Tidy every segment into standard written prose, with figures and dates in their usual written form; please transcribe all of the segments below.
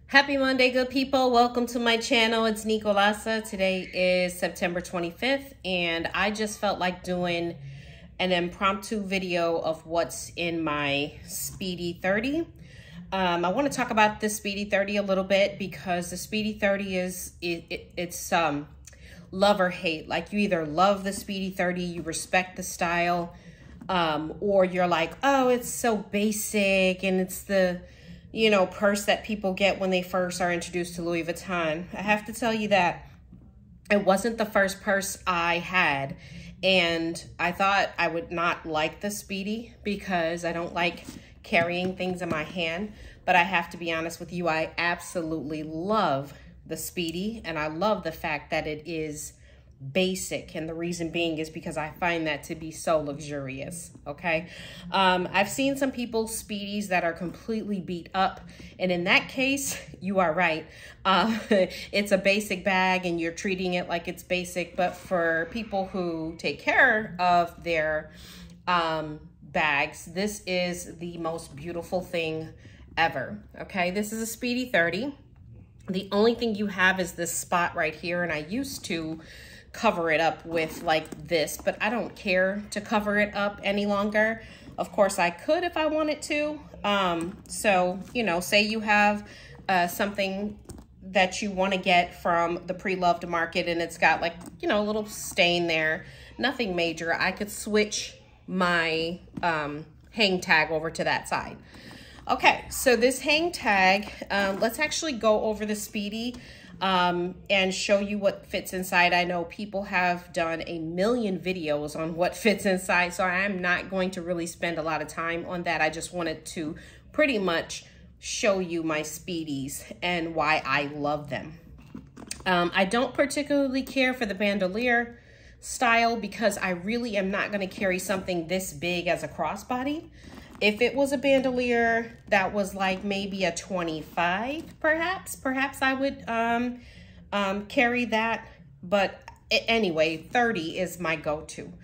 Happy Monday, good people. Welcome to my channel. It's Nicolasa. Today is September 25th, and I just felt like doing an impromptu video of what's in my Speedy 30. I want to talk about the Speedy 30 a little bit because the Speedy 30 is, it's love or hate. Like, you either love the Speedy 30, you respect the style, or you're like, oh, it's so basic and it's the purse that people get when they first are introduced to Louis Vuitton. I have to tell you that it wasn't the first purse I had, and I thought I would not like the Speedy because I don't like carrying things in my hand. But I have to be honest with you, I absolutely love the Speedy, and I love the fact that it is basic, and the reason being is because I find that to be so luxurious. Okay, I've seen some people's Speedies that are completely beat up, and in that case you are right. It's a basic bag and you're treating it like it's basic. But for people who take care of their bags, this is the most beautiful thing ever. Okay, this is a Speedy 30. The only thing you have is this spot right here, and I used to cover it up with like this, but I don't care to cover it up any longer. Of course I could if I wanted to. So, say you have something that you want to get from the pre-loved market and it's got like, a little stain there, nothing major. I could switch my hang tag over to that side. Okay, so this hang tag, let's actually go over the Speedy and show you what fits inside. I know people have done a million videos on what fits inside, so I'm not going to really spend a lot of time on that. I just wanted to pretty much show you my Speedies and why I love them. I don't particularly care for the bandolier style because I really am not going to carry something this big as a crossbody. If it was a bandolier that was like maybe a 25, perhaps I would carry that. But anyway, 30 is my go-to.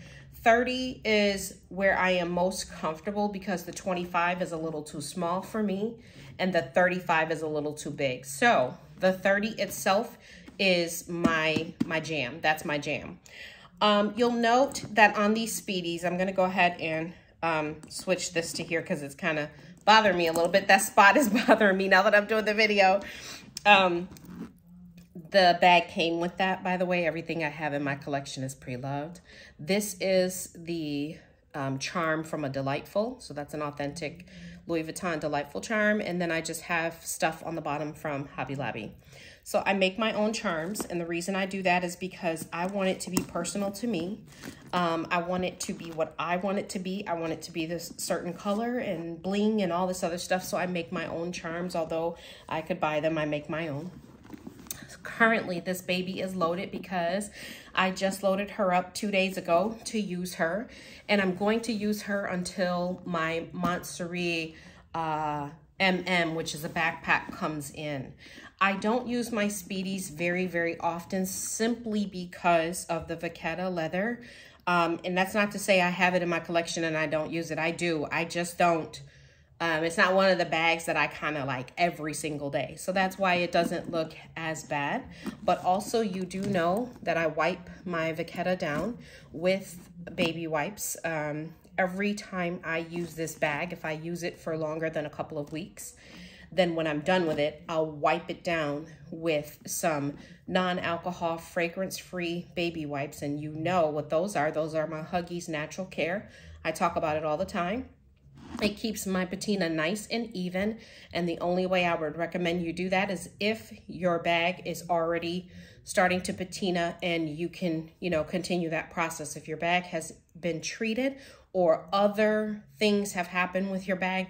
30 is where I am most comfortable because the 25 is a little too small for me and the 35 is a little too big. So the 30 itself is my jam. That's my jam. You'll note that on these Speedies, I'm gonna go ahead and switch this to here because it's kind of bothering me a little bit. That spot is bothering me now that I'm doing the video. The bag came with that, by the way. Everything I have in my collection is pre-loved. This is the charm from a Delightful. So that's an authentic Louis Vuitton Delightful charm. And then I just have stuff on the bottom from Hobby Lobby. So I make my own charms, and the reason I do that is because I want it to be personal to me. I want it to be what I want it to be. I want it to be this certain color and bling and all this other stuff. So I make my own charms. Although I could buy them, I make my own. Currently, this baby is loaded because I just loaded her up 2 days ago to use her. And I'm going to use her until my Montsouris MM, which is a backpack, comes in. I don't use my Speedies very, very often simply because of the Vachetta leather. And that's not to say I have it in my collection and I don't use it. I do. I just don't. It's not one of the bags that I kind of like every single day. So that's why it doesn't look as bad. But also you do know that I wipe my Vachetta down with baby wipes. Every time I use this bag, if I use it for longer than a couple of weeks, then when I'm done with it, I'll wipe it down with some non-alcohol, fragrance-free baby wipes. And you know what those are. Those are my Huggies Natural Care. I talk about it all the time. It keeps my patina nice and even. And the only way I would recommend you do that is if your bag is already starting to patina and you can, continue that process. If your bag has been treated or other things have happened with your bag,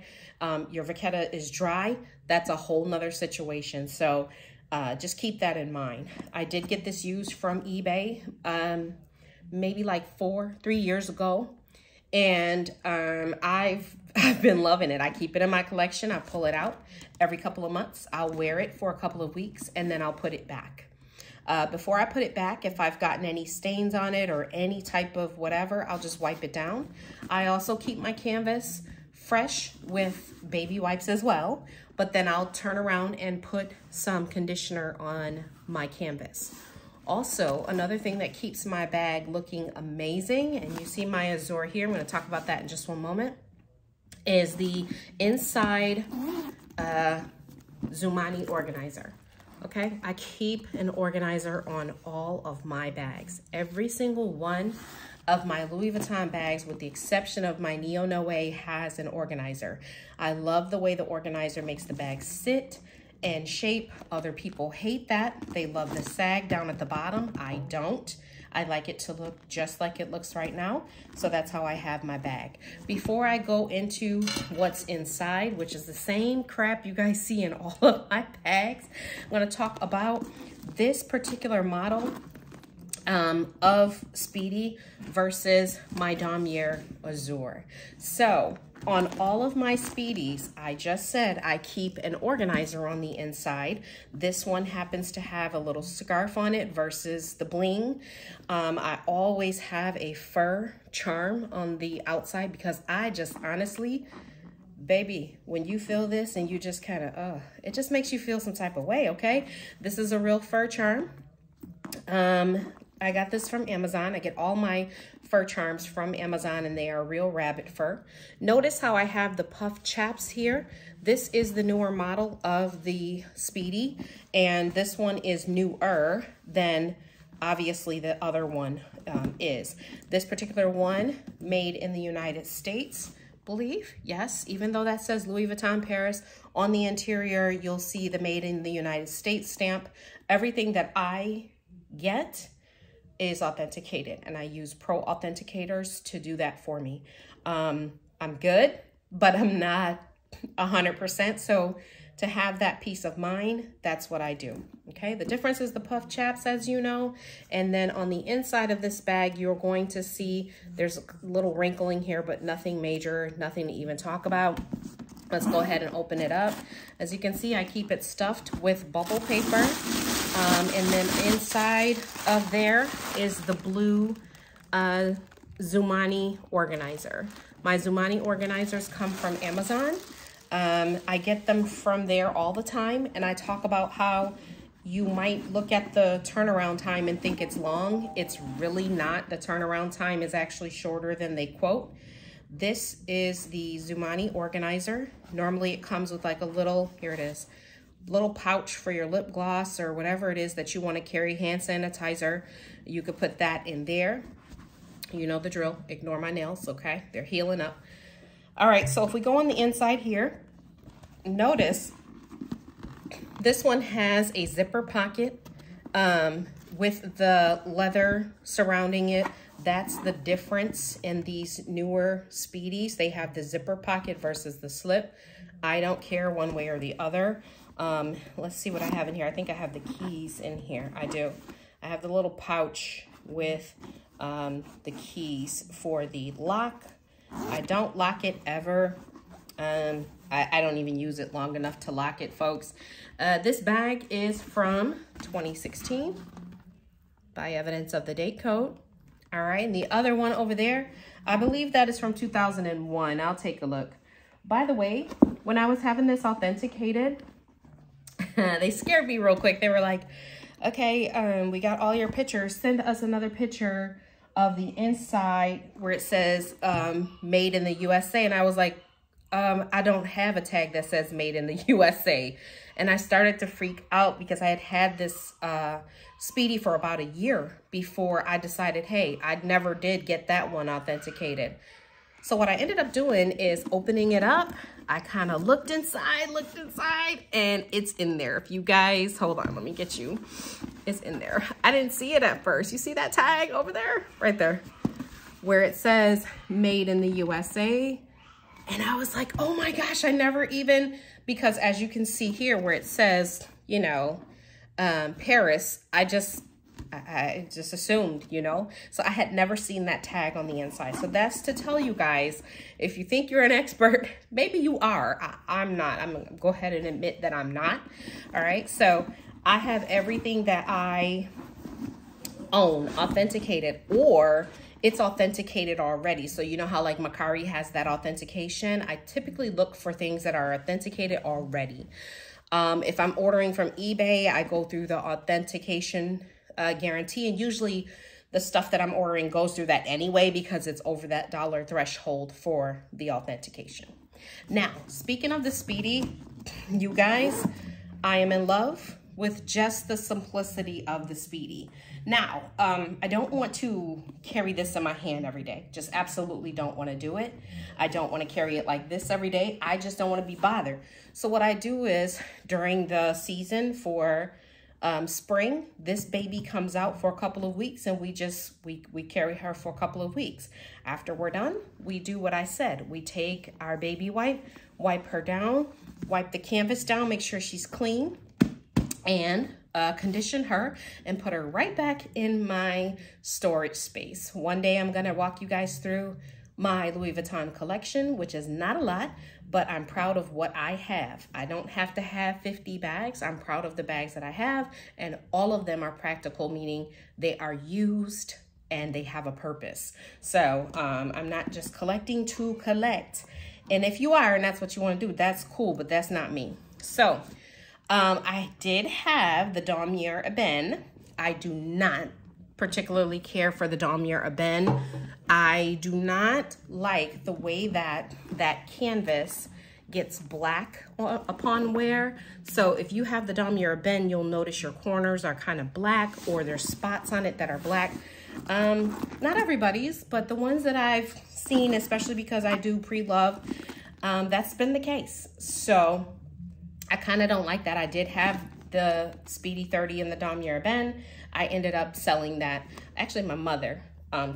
your Vachetta is dry, that's a whole nother situation. So just keep that in mind. I did get this used from eBay maybe like 3 years ago. And I've been loving it. I keep it in my collection. I pull it out every couple of months. I'll wear it for a couple of weeks and then I'll put it back. Before I put it back, if I've gotten any stains on it or any type of whatever, I'll just wipe it down. I also keep my canvas fresh with baby wipes as well. but then I'll turn around and put some conditioner on my canvas. Also, another thing that keeps my bag looking amazing, and you see my azure here, I'm going to talk about that in just one moment, is the inside Zumani organizer. Okay, I keep an organizer on all of my bags. Every single one of my Louis Vuitton bags, with the exception of my Neo Noe, has an organizer. I love the way the organizer makes the bag sit and shape. Other people hate that. They love the sag down at the bottom. I don't. I like it to look just like it looks right now. So that's how I have my bag. Before I go into what's inside, which is the same crap you guys see in all of my bags, I'm gonna talk about this particular model of Speedy versus my Damier Azure. So on all of my Speedies, I just said I keep an organizer on the inside. This one happens to have a little scarf on it versus the bling. I always have a fur charm on the outside because I just honestly, baby, when you feel this and you just kind of, it just makes you feel some type of way, okay? This is a real fur charm. I got this from Amazon. I get all my fur charms from Amazon, and they are real rabbit fur. Notice how I have the puff chaps here. This is the newer model of the Speedy, and this one is newer than obviously the other one is. This particular one, made in the United States, believe, yes, even though that says Louis Vuitton Paris, on the interior, you'll see the made in the United States stamp. Everything that I get is authenticated, and I use pro authenticators to do that for me. I'm good, but I'm not 100%. So to have that peace of mind, that's what I do. Okay, the difference is the puff chaps, as you know, and then on the inside of this bag, you're going to see there's a little wrinkling here, but nothing major, nothing to even talk about. Let's go ahead and open it up. As you can see, I keep it stuffed with bubble paper. And then inside of there is the blue Zumani organizer. My Zumani organizers come from Amazon. I get them from there all the time, and I talk about how you might look at the turnaround time and think it's long. It's really not. The turnaround time is actually shorter than they quote. This is the Zumani organizer. Normally it comes with like a little, here it is, little pouch for your lip gloss or whatever it is that you want to carry, hand sanitizer. You could put that in there. You know the drill. Ignore my nails, okay? They're healing up. All right, so if we go on the inside here, notice this one has a zipper pocket with the leather surrounding it. That's the difference in these newer Speedies. They have the zipper pocket versus the slip. I don't care one way or the other. Let's see what I have in here. I think I have the keys in here. I do. I have the little pouch with the keys for the lock. I don't lock it ever. I don't even use it long enough to lock it, folks. This bag is from 2016 by evidence of the date code. All right, and the other one over there, I believe that is from 2001. I'll take a look. By the way, when I was having this authenticated, they scared me real quick. They were like, okay, we got all your pictures. Send us another picture of the inside where it says made in the USA. And I was like, I don't have a tag that says made in the USA. And I started to freak out because I had had this Speedy for about a year before I decided, hey, I never did get that one authenticated. So what I ended up doing is opening it up. I kind of looked inside, and it's in there. If you guys, hold on, let me get you. It's in there. I didn't see it at first. You see that tag over there? Right there, where it says made in the USA. And I was like, oh my gosh, I never even, because as you can see here where it says, you know, Paris, I just assumed, you know, so I had never seen that tag on the inside. So that's to tell you guys, if you think you're an expert, maybe you are. I'm not. I'm gonna go ahead and admit that I'm not. All right, so I have everything that I own authenticated, or it's authenticated already. So you know how like Mercari has that authentication? I typically look for things that are authenticated already. If I'm ordering from eBay, I go through the authentication guarantee, and usually the stuff that I'm ordering goes through that anyway because it's over that dollar threshold for the authentication. Now, speaking of the Speedy, you guys, I am in love with just the simplicity of the Speedy. Now, I don't want to carry this in my hand every day. Just absolutely don't want to do it. I don't want to carry it like this every day. I just don't want to be bothered. So what I do is during the season for spring, this baby comes out for a couple of weeks, and we carry her for a couple of weeks. After we're done, we do what I said. We take our baby wipe her down, wipe the canvas down, make sure she's clean, and condition her and put her right back in my storage space. One day I'm gonna walk you guys through my Louis Vuitton collection, which is not a lot, but I'm proud of what I have. I don't have to have 50 bags. I'm proud of the bags that I have, and all of them are practical, meaning they are used and they have a purpose. So I'm not just collecting to collect. And if you are, and that's what you want to do, that's cool, but that's not me. So I did have the Damier Ebene. I do not particularly care for the Damier Ebene. I do not like the way that that canvas gets black upon wear. So if you have the Damier Ebene, you'll notice your corners are kind of black, or there's spots on it that are black. Not everybody's, but the ones that I've seen, especially because I do pre-love, that's been the case. So I kind of don't like that. I did have the Speedy 30 and the Damier Ebene. I ended up selling that. Actually, my mother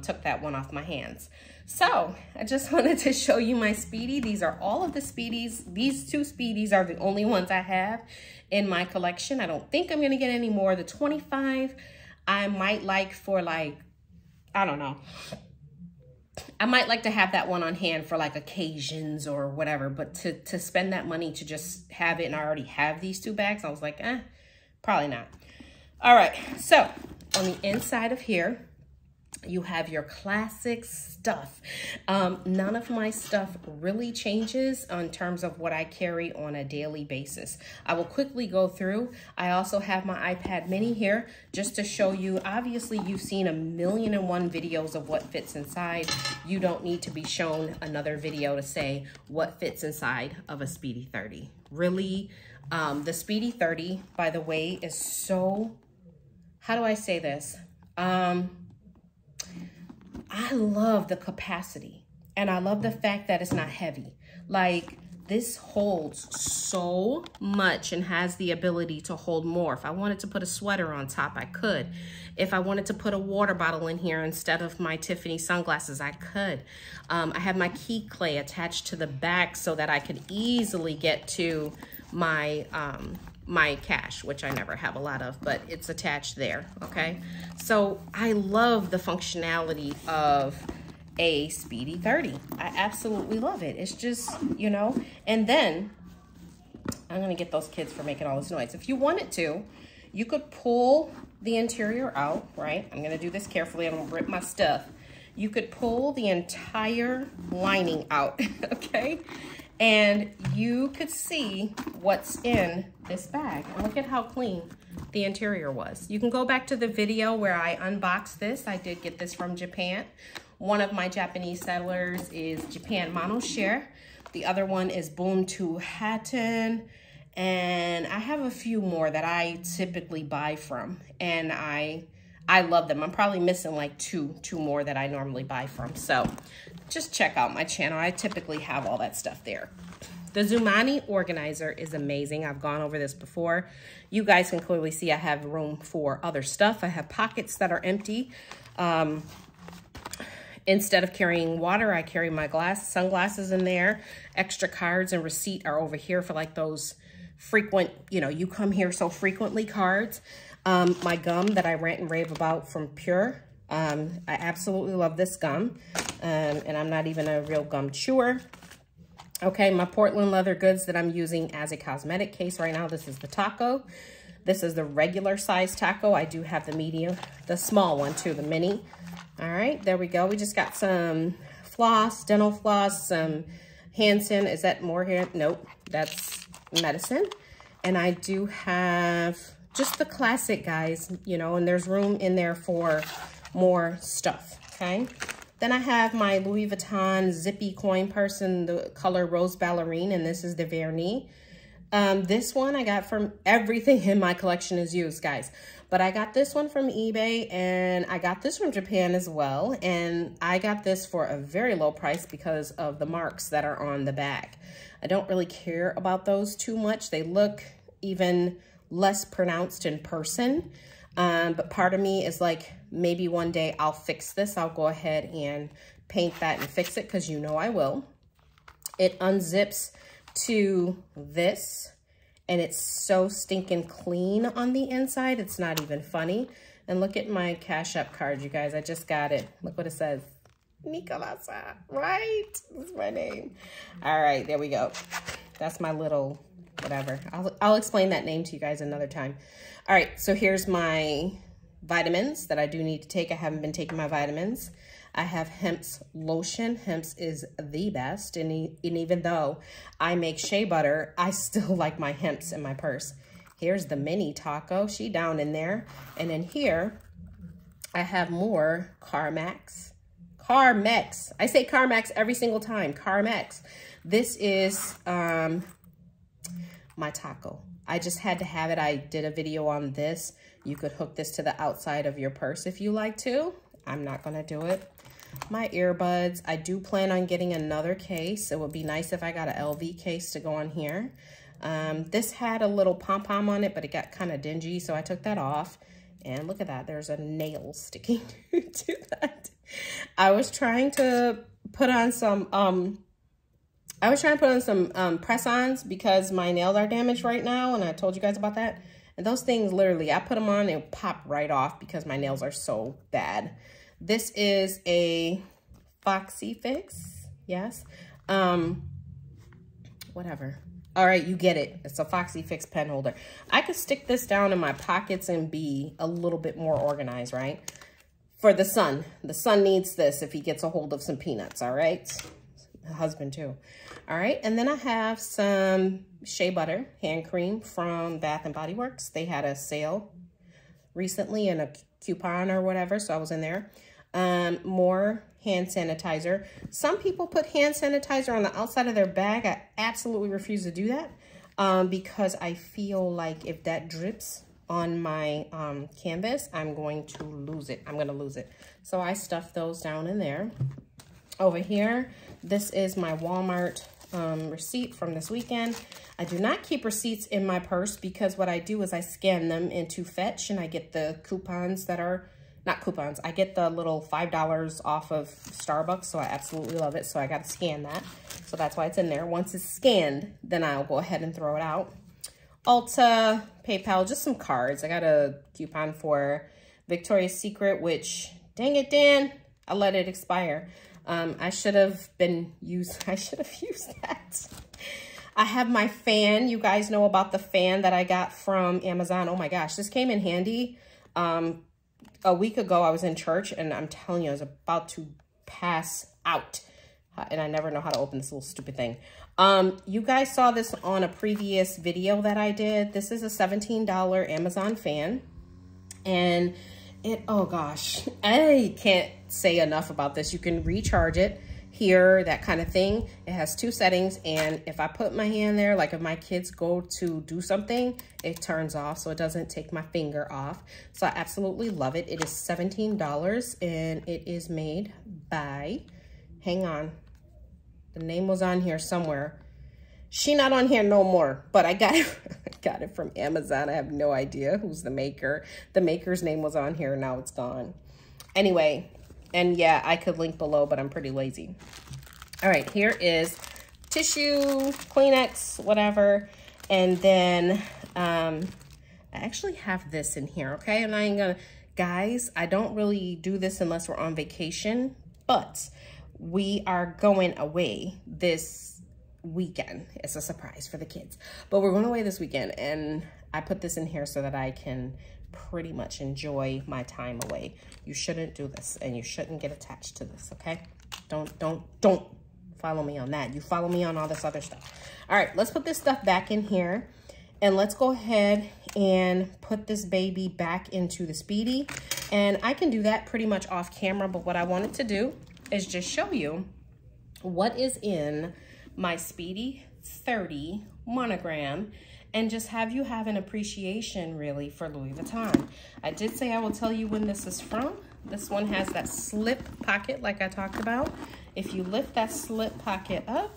took that one off my hands. So I just wanted to show you my Speedy. These are all of the Speedies. These two Speedies are the only ones I have in my collection. I don't think I'm gonna get any more. The 25, I might like for like, I don't know. I might like to have that one on hand for like occasions or whatever, but to spend that money to just have it, and I already have these two bags, I was like, probably not. All right, so on the inside of here, you have your classic stuff. None of my stuff really changes in terms of what I carry on a daily basis. I will quickly go through. I also have my iPad mini here just to show you. Obviously, you've seen 1,000,001 videos of what fits inside. You don't need to be shown another video to say what fits inside of a Speedy 30. Really, the Speedy 30, by the way, is so, how do I say this? I love the capacity, and I love the fact that it's not heavy. Like, this holds so much and has the ability to hold more. If I wanted to put a sweater on top, I could. If I wanted to put a water bottle in here instead of my Tiffany sunglasses, I could. I have my key clay attached to the back so that I could easily get to my my cash, which I never have a lot of, but it's attached there, okay? So I love the functionality of a Speedy 30. I absolutely love it. It's just, you know, and then I'm gonna get those kids for making all this noise. If you wanted to, you could pull the interior out, right? I'm gonna do this carefully. I don't rip my stuff. You could pull the entire lining out, okay? And you could see what's in this bag. And look at how clean the interior was. You can go back to the video where I unboxed this. I did get this from Japan. One of my Japanese sellers is Japan Monoshare. The other one is Boom to Hatton. And I have a few more that I typically buy from. And I love them. I'm probably missing like two more that I normally buy from. So just check out my channel. I typically have all that stuff there. The Zumani organizer is amazing. I've gone over this before. You guys can clearly see I have room for other stuff. I have pockets that are empty. Instead of carrying water, I carry my sunglasses in there. Extra cards and receipt are over here for like those frequent, you know, you come here so frequently cards. My gum that I rant and rave about from Pure. I absolutely love this gum, and I'm not even a real gum chewer. Okay, my Portland leather goods that I'm using as a cosmetic case right now. This is the Taco. This is the regular size taco. I do have the medium, the small one too, the mini. All right, there we go. We just got some floss, dental floss, some hand san. Is that more here? Nope, that's medicine. And I do have just the classic, guys, you know, and there's room in there for more stuff, okay? Then I have my Louis Vuitton zippy coin purse in the color Rose Ballerine, and this is the vernis. This one I got from, everything in my collection is used, guys. But I got this one from eBay, and I got this from Japan as well. And I got this for a very low price because of the marks that are on the bag. I don't really care about those too much. They look even less pronounced in person. But part of me is like, maybe one day I'll fix this. I'll go ahead and paint that and fix it, because you know I will. It unzips to this, and it's so stinking clean on the inside. It's not even funny. And look at my Cash App card, you guys. I just got it. Look what it says. Nicolasa, right? That's my name. All right, there we go. That's my little whatever. I'll explain that name to you guys another time. All right, so here's my vitamins that I do need to take. I haven't been taking my vitamins. I have Hemp's lotion. Hemp's is the best. And even though I make shea butter, I still like my Hemp's in my purse. Here's the mini taco. She down in there. And then here, I have more Carmex. Carmex. I say Carmex every single time. Carmex. This is my taco. I just had to have it. I did a video on this. You could hook this to the outside of your purse if you like to. I'm not going to do it. My earbuds. I do plan on getting another case. It would be nice if I got an LV case to go on here. This had a little pom-pom on it, but it got kind of dingy, so I took that off. And look at that. There's a nail sticking to that. I was trying to put on some press-ons because my nails are damaged right now, and I told you guys about that. And those things, literally, I put them on and pop right off because my nails are so bad. This is a Foxy Fix, yes. Whatever. All right, you get it. It's a Foxy Fix pen holder. I could stick this down in my pockets and be a little bit more organized, right? For the son. The son needs this if he gets a hold of some peanuts, all right? The husband too. All right, and then I have some shea butter hand cream from Bath and Body Works. They had a sale recently in a coupon or whatever, so I was in there. More hand sanitizer. Some people put hand sanitizer on the outside of their bag. I absolutely refuse to do that because I feel like if that drips on my canvas, I'm going to lose it. I'm going to lose it. So I stuffed those down in there. Over here, this is my Walmart receipt from this weekend. I do not keep receipts in my purse because what I do is I scan them into Fetch, and I get the coupons that are, not coupons, I get the little $5 off of Starbucks, so I absolutely love it. So I got to scan that. So that's why it's in there. Once it's scanned, then I'll go ahead and throw it out. Ulta, PayPal, just some cards. I got a coupon for Victoria's Secret, which, dang it, Dan, I let it expire. I should have used that. I have my fan. You guys know about the fan that I got from Amazon. Oh my gosh, this came in handy. A week ago, I was in church, and I'm telling you, I was about to pass out. And I never know how to open this little stupid thing. You guys saw this on a previous video that I did. This is a $17 Amazon fan. And it, oh gosh, I can't say enough about this. You can recharge it here, that kind of thing. It has 2 settings, and if I put my hand there, like if my kids go to do something, it turns off, so it doesn't take my finger off. So I absolutely love it. It is $17, and it is made by, hang on, the name was on here somewhere. She not on here no more, but I got it, got it from Amazon. I have no idea who's the maker. The maker's name was on here, now it's gone. Anyway, and yeah, I could link below, but I'm pretty lazy. All right, here is tissue, Kleenex, whatever. And then I actually have this in here, okay? And I ain't gonna, guys, I don't really do this unless we're on vacation, but we are going away this weekend. It's a surprise for the kids, but we're going away this weekend, and I put this in here so that I can pretty much enjoy my time away. You shouldn't do this, and you shouldn't get attached to this, okay? Don't follow me on that. You follow me on all this other stuff. All right, let's put this stuff back in here, and let's go ahead and put this baby back into the Speedy. And I can do that pretty much off camera, but what I wanted to do is just show you what is in my Speedy 30 monogram, and just have you have an appreciation really for Louis Vuitton. I did say I will tell you when this is from. This one has that slip pocket like I talked about. If you lift that slip pocket up,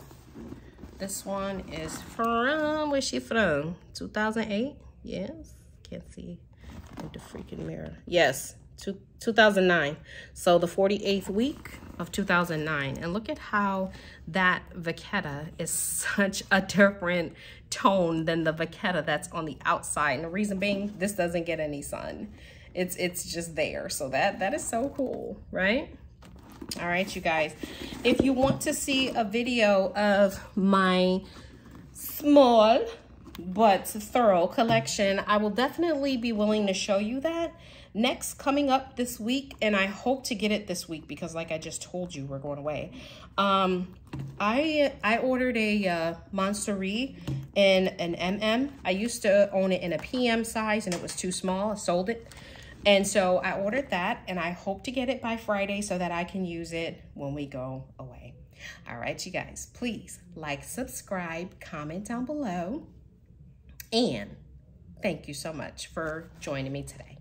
this one is from, where's she from? 2008? Yes, can't see with the freaking mirror. Yes, 2009. So the 48th week of 2009. And look at how that vachetta is such a different tone than the vachetta that's on the outside. And the reason being, this doesn't get any sun. It's just there. So that is so cool, right? All right, you guys, if you want to see a video of my small but thorough collection, I will definitely be willing to show you that. Next, coming up this week, and I hope to get it this week because like I just told you, we're going away. I ordered a Monsterie in an MM. I used to own it in a PM size and it was too small. I sold it. And so I ordered that, and I hope to get it by Friday so that I can use it when we go away. All right, you guys, please like, subscribe, comment down below. And thank you so much for joining me today.